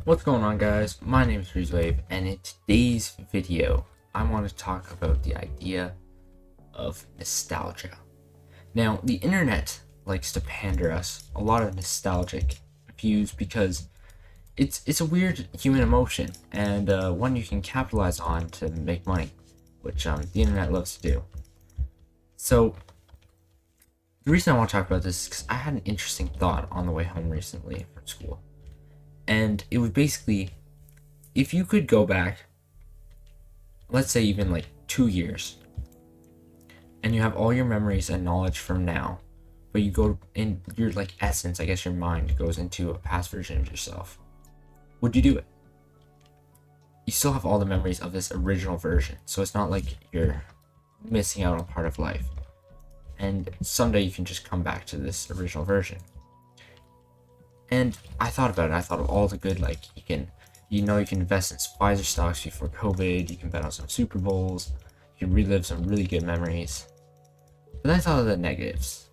What's going on, guys? My name is FreezeWave, and in today's video I want to talk about the idea of nostalgia. Now, the internet likes to pander us a lot of nostalgic views because it's a weird human emotion, and one you can capitalize on to make money, which the internet loves to do. So the reason I want to talk about this is because I had an interesting thought on the way home recently from school. And it was basically, if you could go back, let's say even like 2 years, and you have all your memories and knowledge from now, but you go in your like essence, I guess your mind goes into a past version of yourself, would you do it? You still have all the memories of this original version, so it's not like you're missing out on part of life. And someday you can just come back to this original version. And I thought about it. I thought of all the good, like you can invest in Pfizer stocks before COVID. You can bet on some Super Bowls. You can relive some really good memories. But then I thought of the negatives.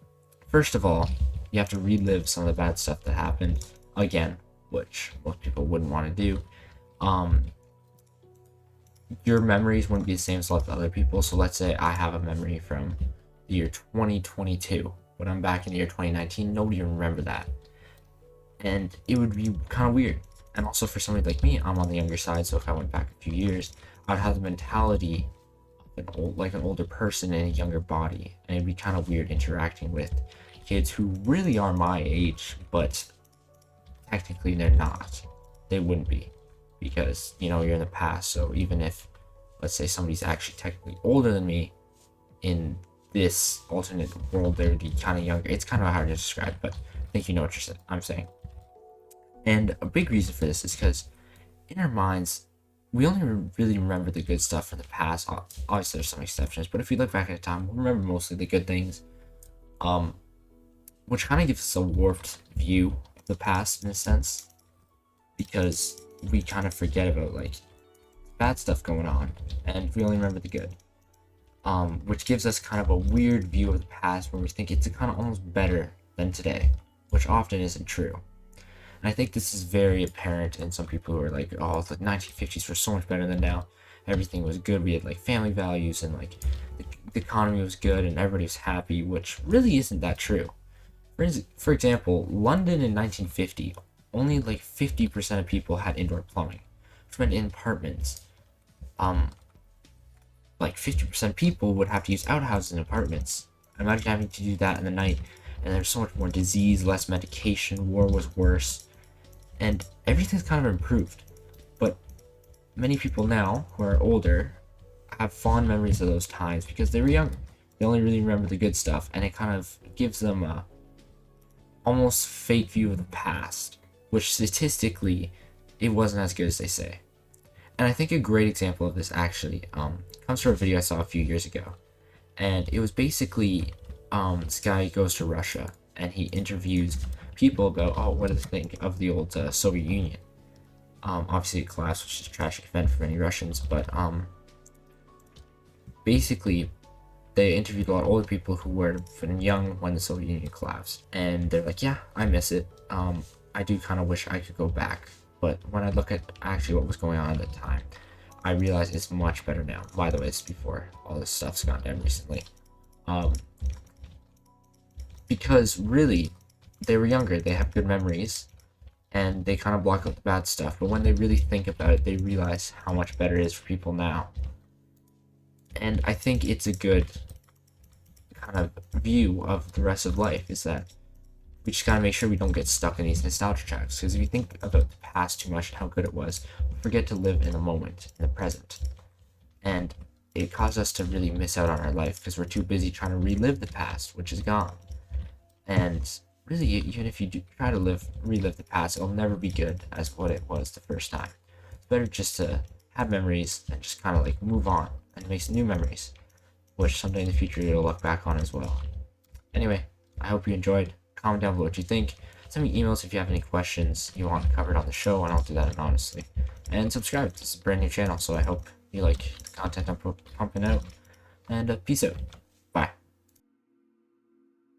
First of all, you have to relive some of the bad stuff that happened again, which most people wouldn't want to do. Your memories wouldn't be the same as a lot of other people. So let's say I have a memory from the year 2022. When I'm back in the year 2019, nobody would remember that. And it would be kind of weird. And also for somebody like me, I'm on the younger side, so if I went back a few years, I'd have the mentality of an older person in a younger body, and it'd be kind of weird interacting with kids who really are my age, but technically they're not. They wouldn't be, because you're in the past. So even if, let's say, somebody's actually technically older than me, in this alternate world, they would be kind of younger. It's kind of hard to describe, but I think you know what I'm saying. And a big reason for this is because in our minds, we only really remember the good stuff from the past. Obviously, there's some exceptions, but if we look back at a time, we remember mostly the good things, which kind of gives us a warped view of the past in a sense, because we kind of forget about like bad stuff going on, and we only remember the good, which gives us kind of a weird view of the past where we think it's kind of almost better than today, which often isn't true. And I think this is very apparent in some people who are like, oh, the 1950s were so much better than now. Everything was good. We had like family values, and like the economy was good and everybody was happy, which really isn't that true. For example, London in 1950, only like 50% of people had indoor plumbing, which meant in apartments, like 50% of people would have to use outhouses in apartments. Imagine having to do that in the night, and there's so much more disease, less medication, war was worse. And everything's kind of improved, but many people now who are older have fond memories of those times because they were younger. They only really remember the good stuff, and it kind of gives them a almost fake view of the past, which statistically it wasn't as good as they say. And I think a great example of this actually comes from a video I saw a few years ago, and it was basically this guy goes to Russia and he interviews people about, what do they think of the old Soviet Union. Obviously it collapsed, which is a tragic event for many Russians, but basically they interviewed a lot of older people who were young when the Soviet Union collapsed, and they're like, yeah, I miss it. I do kind of wish I could go back, but when I look at actually what was going on at the time, I realize it's much better now. By the way, it's before all this stuff's gone down recently. Because really, they were younger, they have good memories, and they kind of block out the bad stuff, but when they really think about it, they realize how much better it is for people now. And I think it's a good kind of view of the rest of life, is that we just gotta make sure we don't get stuck in these nostalgia tracks, because if you think about the past too much and how good it was, we forget to live in the moment, in the present. And it causes us to really miss out on our life because we're too busy trying to relive the past, which is gone. And really, even if you do try to relive the past, it'll never be good as what it was the first time. It's better just to have memories and just kind of like move on and make some new memories, which someday in the future you'll look back on as well. Anyway, I hope you enjoyed. Comment down below what you think. Send me emails if you have any questions you want covered on the show, and I'll do that anonymously. And subscribe. This is a brand new channel, so I hope you like the content I'm pumping out. And peace out.